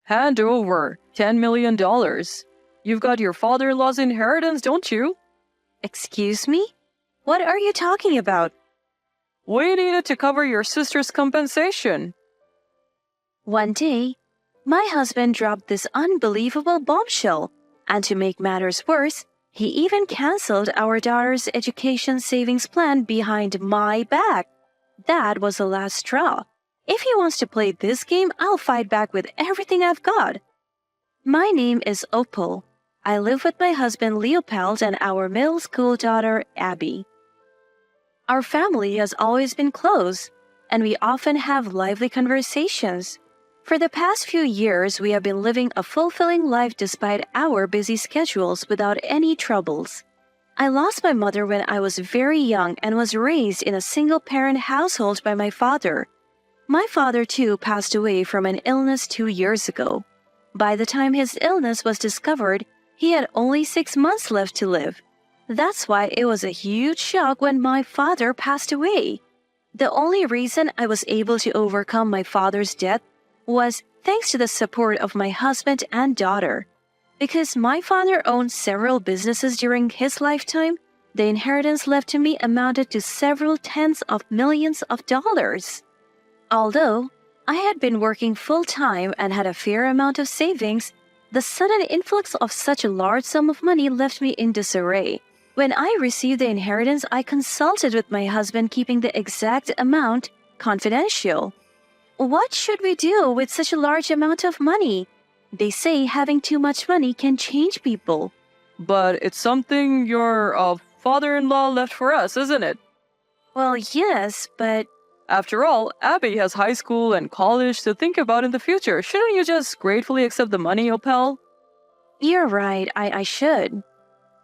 Hand over $10 million. You've got your father-in-law's inheritance, don't you? Excuse me? What are you talking about? We need it to cover your sister's compensation. One day, my husband dropped this unbelievable bombshell, and to make matters worse, he even canceled our daughter's education savings plan behind my back. That was the last straw. If he wants to play this game, I'll fight back with everything I've got. My name is Opal. I live with my husband Leopold and our middle school daughter Abby. Our family has always been close, and we often have lively conversations. For the past few years, we have been living a fulfilling life despite our busy schedules without any troubles. I lost my mother when I was very young and was raised in a single-parent household by my father. My father, too, passed away from an illness 2 years ago. By the time his illness was discovered, he had only 6 months left to live. That's why it was a huge shock when my father passed away. The only reason I was able to overcome my father's death was thanks to the support of my husband and daughter. Because my father owned several businesses during his lifetime, the inheritance left to me amounted to several tens of millions of dollars. Although I had been working full-time and had a fair amount of savings, the sudden influx of such a large sum of money left me in disarray. When I received the inheritance, I consulted with my husband, keeping the exact amount confidential. What should we do with such a large amount of money? They say having too much money can change people. But it's something your father-in-law left for us, isn't it? Well, yes, but... After all, Abby has high school and college to think about in the future. Shouldn't you just gratefully accept the money, Opal? You're right, I should.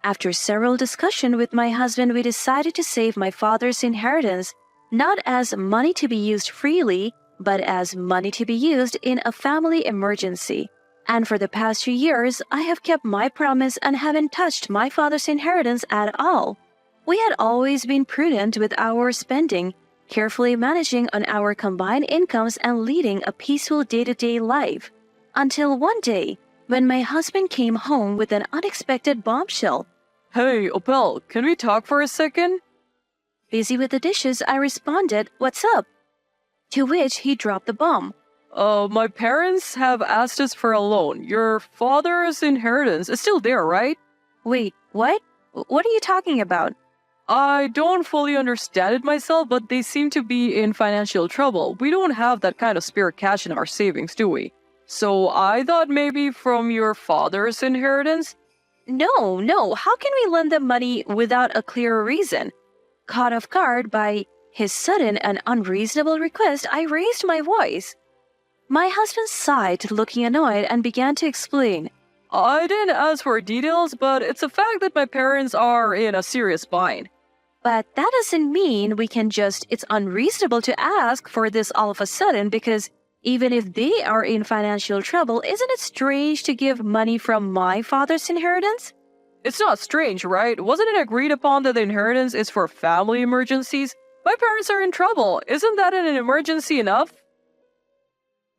After several discussions with my husband, we decided to save my father's inheritance, not as money to be used freely, but as money to be used in a family emergency. And for the past few years, I have kept my promise and haven't touched my father's inheritance at all. We had always been prudent with our spending, carefully managing on our combined incomes and leading a peaceful day-to-day life. Until one day, when my husband came home with an unexpected bombshell. Hey, Opal, can we talk for a second? Busy with the dishes, I responded, "What's up?" To which he dropped the bomb. My parents have asked us for a loan. Your father's inheritance is still there, right? Wait, what? What are you talking about? I don't fully understand it myself, but they seem to be in financial trouble. We don't have that kind of spare cash in our savings, do we? So I thought maybe from your father's inheritance? No. How can we lend them money without a clear reason? Caught off guard by his sudden and unreasonable request, I raised my voice. My husband sighed, looking annoyed, and began to explain. I didn't ask for details, but it's a fact that my parents are in a serious bind. But that doesn't mean we can it's unreasonable to ask for this all of a sudden, because even if they are in financial trouble, isn't it strange to give money from my father's inheritance? It's not strange, right? Wasn't it agreed upon that the inheritance is for family emergencies? My parents are in trouble. Isn't that an emergency enough?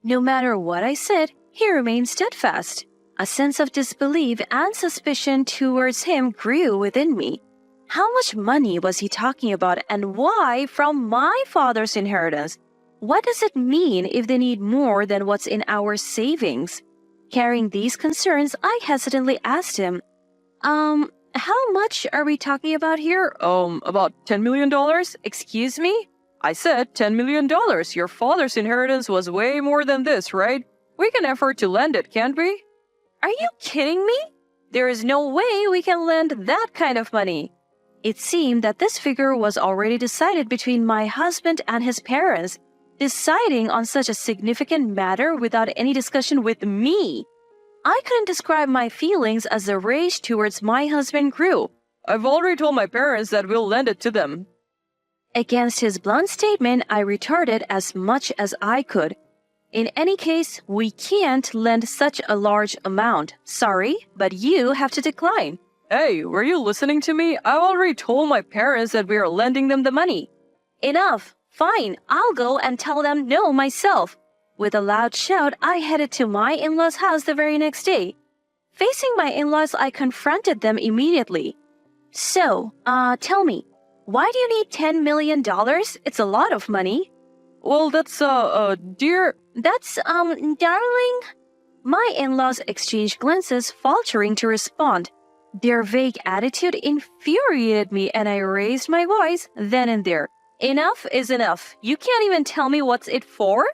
No matter what I said, he remained steadfast. A sense of disbelief and suspicion towards him grew within me. How much money was he talking about, and why from my father's inheritance? What does it mean if they need more than what's in our savings? Carrying these concerns, I hesitantly asked him, how much are we talking about here? About $10 million? Excuse me? I said $10 million. Your father's inheritance was way more than this, right? We can afford to lend it, can't we? Are you kidding me? There is no way we can lend that kind of money. It seemed that this figure was already decided between my husband and his parents, deciding on such a significant matter without any discussion with me. I couldn't describe my feelings as the rage towards my husband grew. I've already told my parents that we'll lend it to them. Against his blunt statement, I retorted as much as I could. In any case, we can't lend such a large amount. Sorry, but you have to decline. Hey, were you listening to me? I already told my parents that we are lending them the money. Enough. Fine, I'll go and tell them no myself. With a loud shout, I headed to my in-laws' house the very next day. Facing my in-laws, I confronted them immediately. So, tell me, why do you need $10 million? It's a lot of money. Well, that's, dear. That's, darling. My in-laws exchanged glances, faltering to respond. Their vague attitude infuriated me, and I raised my voice then and there. Enough is enough. You can't even tell me what's it for?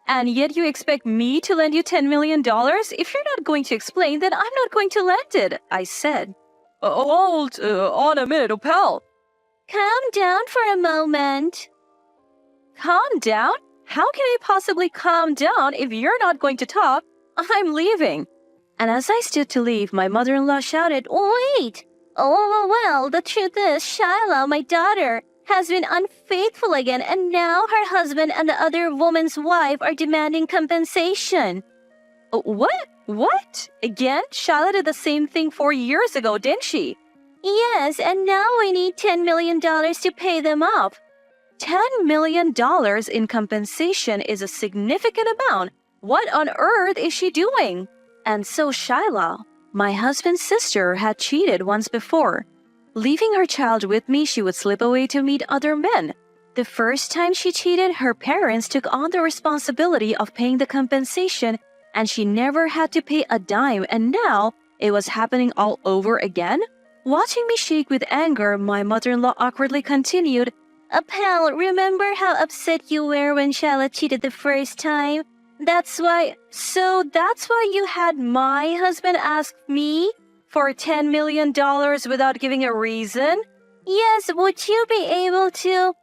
And yet you expect me to lend you $10 million? If you're not going to explain, then I'm not going to lend it, I said. Hold on a minute, Opal. Calm down for a moment. Calm down? How can I possibly calm down if you're not going to talk? I'm leaving. And as I stood to leave, my mother-in-law shouted, Wait! Oh, well, the truth is, Shiloh, my daughter, has been unfaithful again, and now her husband and the other woman's wife are demanding compensation. What? What? Again? Shiloh did the same thing 4 years ago, didn't she? Yes, and now we need $10 million to pay them off. $10 million in compensation is a significant amount. What on earth is she doing? And so Shiloh, my husband's sister, had cheated once before. Leaving her child with me, she would slip away to meet other men. The first time she cheated, her parents took on the responsibility of paying the compensation, and she never had to pay a dime, and now it was happening all over again? Watching me shake with anger, my mother-in-law awkwardly continued, Pal, remember how upset you were when Shiloh cheated the first time? That's why you had my husband ask me for $10 million without giving a reason? Yes, would you be able to?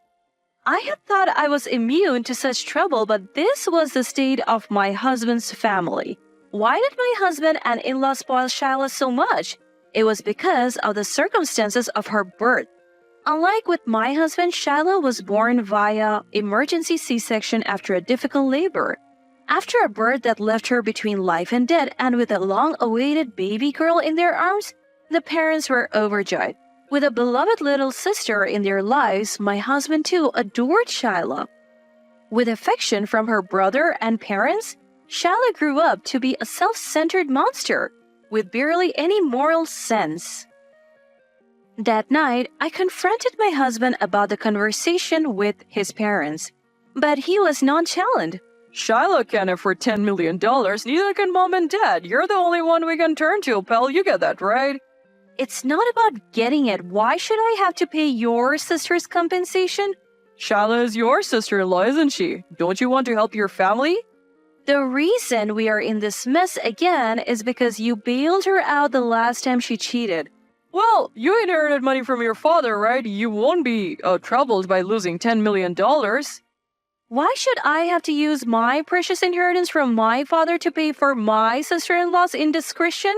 I had thought I was immune to such trouble, but this was the state of my husband's family. Why did my husband and in-law spoil Shiloh so much? It was because of the circumstances of her birth. Unlike with my husband, Shiloh was born via emergency C-section after a difficult labor. After a birth that left her between life and death, and with a long-awaited baby girl in their arms, the parents were overjoyed. With a beloved little sister in their lives, my husband too adored Shiloh. With affection from her brother and parents, Shiloh grew up to be a self-centered monster with barely any moral sense. That night, I confronted my husband about the conversation with his parents, but he was nonchalant. Shiloh can't afford $10 million, neither can Mom and Dad. You're the only one we can turn to, pal. You get that, right? It's not about getting it. Why should I have to pay your sister's compensation? Shiloh is your sister-in-law, isn't she? Don't you want to help your family? The reason we are in this mess again is because you bailed her out the last time she cheated. Well, you inherited money from your father, right? You won't be troubled by losing $10 million. Why should I have to use my precious inheritance from my father to pay for my sister-in-law's indiscretion?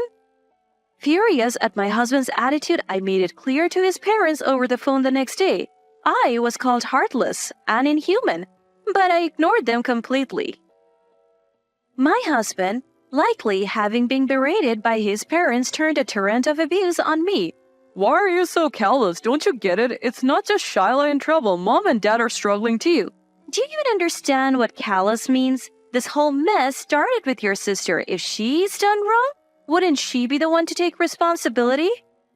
Furious at my husband's attitude, I made it clear to his parents over the phone the next day. I was called heartless and inhuman, but I ignored them completely. My husband, likely having been berated by his parents, turned a torrent of abuse on me. Why are you so callous? Don't you get it? It's not just Shiloh in trouble. Mom and Dad are struggling too. Do you even understand what callous means? This whole mess started with your sister. If she's done wrong, wouldn't she be the one to take responsibility?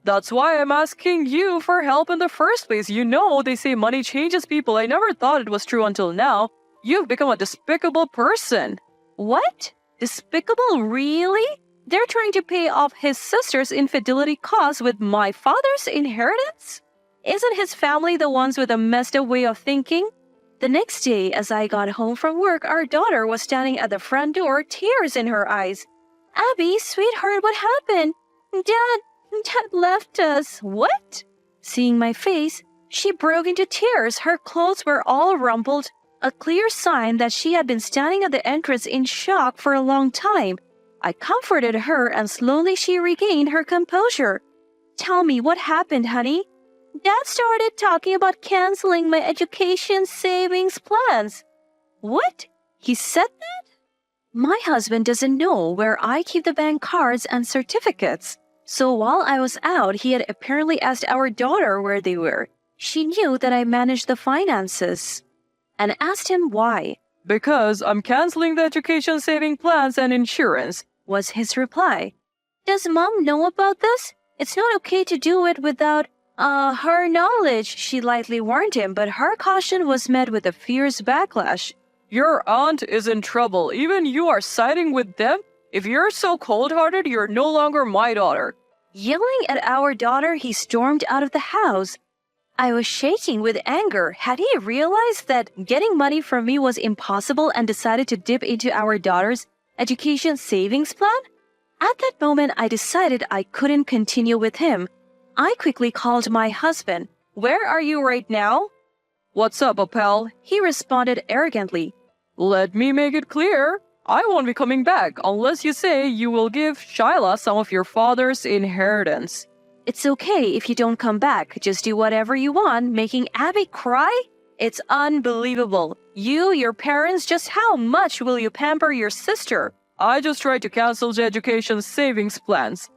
That's why I'm asking you for help in the first place. You know, they say money changes people. I never thought it was true until now. You've become a despicable person. What? Despicable? Really? They're trying to pay off his sister's infidelity costs with my father's inheritance? Isn't his family the ones with a messed up way of thinking? The next day, as I got home from work, our daughter was standing at the front door, tears in her eyes. Abby, sweetheart, what happened? Dad left us. What? Seeing my face, she broke into tears. Her clothes were all rumpled, a clear sign that she had been standing at the entrance in shock for a long time. I comforted her, and slowly she regained her composure. Tell me, what happened, honey? Dad started talking about canceling my education savings plans. What? He said that? My husband doesn't know where I keep the bank cards and certificates. So while I was out, he had apparently asked our daughter where they were. She knew that I managed the finances and asked him why. Because I'm canceling the education saving plans and insurance, was his reply. Does Mom know about this? It's not okay to do it without, her knowledge, she lightly warned him, but her caution was met with a fierce backlash. Your aunt is in trouble. Even you are siding with them? If you're so cold-hearted, you're no longer my daughter. Yelling at our daughter, he stormed out of the house. I was shaking with anger. Had he realized that getting money from me was impossible and decided to dip into our daughter's education savings plan? At that moment, I decided I couldn't continue with him. I quickly called my husband. Where are you right now? What's up, Apel? He responded arrogantly. Let me make it clear. I won't be coming back unless you say you will give Shyla some of your father's inheritance. It's okay if you don't come back. Just do whatever you want, making Abby cry? It's unbelievable. You, your parents, just how much will you pamper your sister? I just tried to cancel the education savings plans.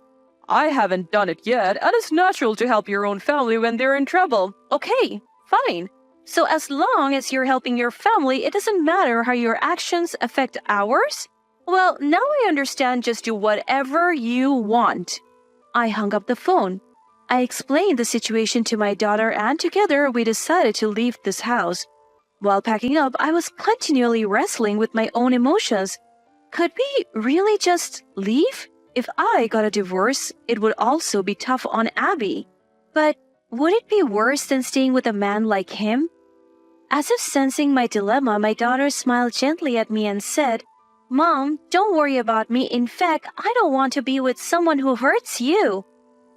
I haven't done it yet, and it's natural to help your own family when they're in trouble. Okay, fine. So as long as you're helping your family, it doesn't matter how your actions affect ours? Well, now I understand. Just do whatever you want. I hung up the phone. I explained the situation to my daughter, and together we decided to leave this house. While packing up, I was continually wrestling with my own emotions. Could we really just leave? If I got a divorce, it would also be tough on Abby. But would it be worse than staying with a man like him? As if sensing my dilemma, my daughter smiled gently at me and said, Mom, don't worry about me. In fact, I don't want to be with someone who hurts you.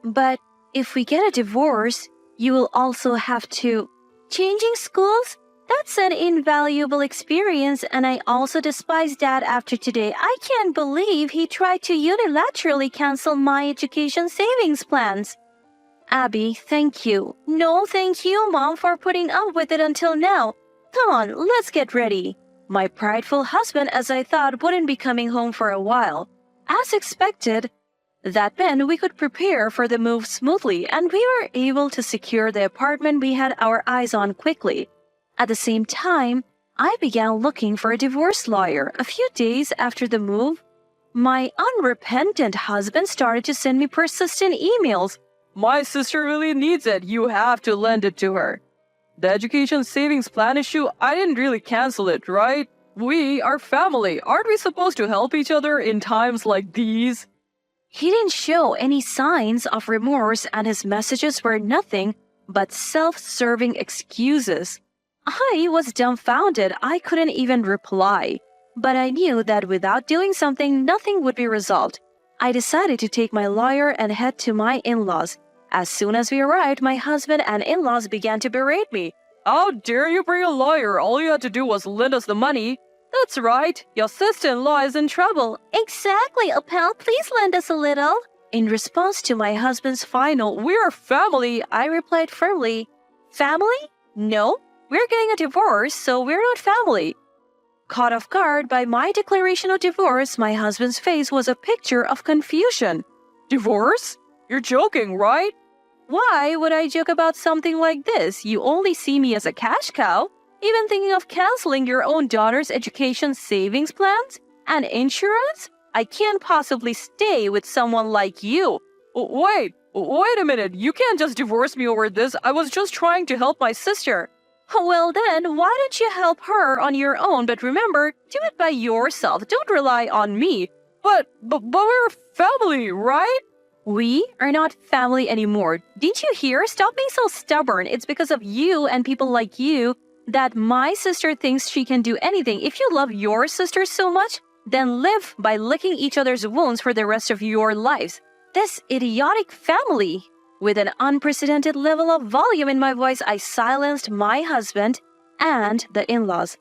But if we get a divorce, you will also have to. Changing schools? That's an invaluable experience, and I also despise Dad after today. I can't believe he tried to unilaterally cancel my education savings plans. Abby, thank you. No, thank you, Mom, for putting up with it until now. Come on, let's get ready. My prideful husband, as I thought, wouldn't be coming home for a while. As expected, that meant we could prepare for the move smoothly, and we were able to secure the apartment we had our eyes on quickly. At the same time, I began looking for a divorce lawyer. A few days after the move, my unrepentant husband started to send me persistent emails. My sister really needs it. You have to lend it to her. The education savings plan issue, I didn't really cancel it, right? We are family. Aren't we supposed to help each other in times like these? He didn't show any signs of remorse, and his messages were nothing but self-serving excuses. I was dumbfounded. I couldn't even reply. But I knew that without doing something, nothing would be resolved. I decided to take my lawyer and head to my in-laws. As soon as we arrived, my husband and in-laws began to berate me. How dare you bring a lawyer? All you had to do was lend us the money. That's right. Your sister-in-law is in trouble. Exactly, Apel. Please lend us a little. In response to my husband's final, We're family, I replied firmly, Family? No, we're getting a divorce, so we're not family. Caught off guard by my declaration of divorce, my husband's face was a picture of confusion. Divorce? You're joking, right? Why would I joke about something like this? You only see me as a cash cow? Even thinking of canceling your own daughter's education savings plans? And insurance? I can't possibly stay with someone like you. Wait a minute. You can't just divorce me over this. I was just trying to help my sister. Well then, why don't you help her on your own? But remember, do it by yourself. Don't rely on me. But we're family, right? We are not family anymore. Didn't you hear? Stop being so stubborn. It's because of you and people like you that my sister thinks she can do anything. If you love your sister so much, then live by licking each other's wounds for the rest of your lives. This idiotic family. With an unprecedented level of volume in my voice, I silenced my husband and the in-laws.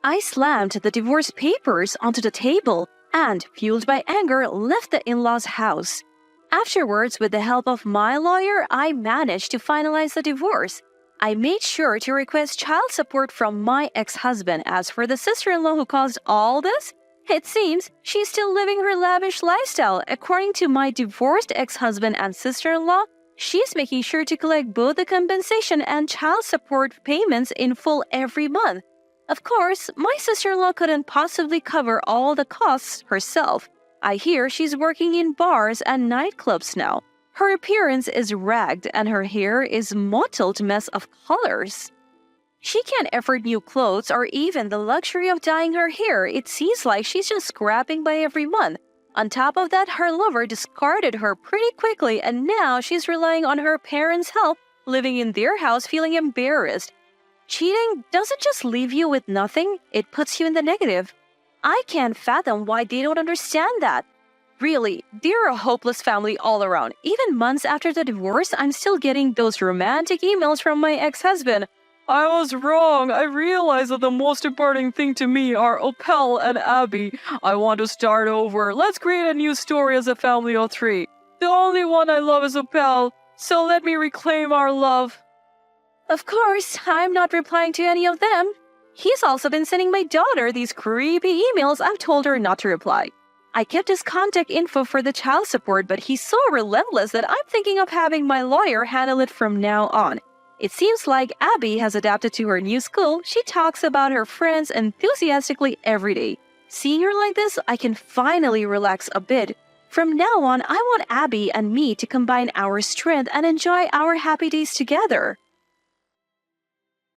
I slammed the divorce papers onto the table and, fueled by anger, left the in-laws' house. Afterwards, with the help of my lawyer, I managed to finalize the divorce. I made sure to request child support from my ex-husband. As for the sister-in-law who caused all this, it seems she's still living her lavish lifestyle. According to my divorced ex-husband and sister-in-law, she's making sure to collect both the compensation and child support payments in full every month. Of course, my sister-in-law couldn't possibly cover all the costs herself. I hear she's working in bars and nightclubs now. Her appearance is ragged and her hair is mottled mess of colors. She can't afford new clothes or even the luxury of dyeing her hair. It seems like she's just scrapping by every month. On top of that, her lover discarded her pretty quickly and now she's relying on her parents' help, living in their house feeling embarrassed. Cheating doesn't just leave you with nothing, it puts you in the negative. I can't fathom why they don't understand that. Really, they're a hopeless family all around. Even months after the divorce, I'm still getting those romantic emails from my ex-husband. I was wrong. I realized that the most important thing to me are Opel and Abby. I want to start over. Let's create a new story as a family of three. The only one I love is Opel, so let me reclaim our love. Of course, I'm not replying to any of them. He's also been sending my daughter these creepy emails. I've told her not to reply. I kept his contact info for the child support, but he's so relentless that I'm thinking of having my lawyer handle it from now on. It seems like Abby has adapted to her new school. She talks about her friends enthusiastically every day. Seeing her like this, I can finally relax a bit. From now on, I want Abby and me to combine our strength and enjoy our happy days together.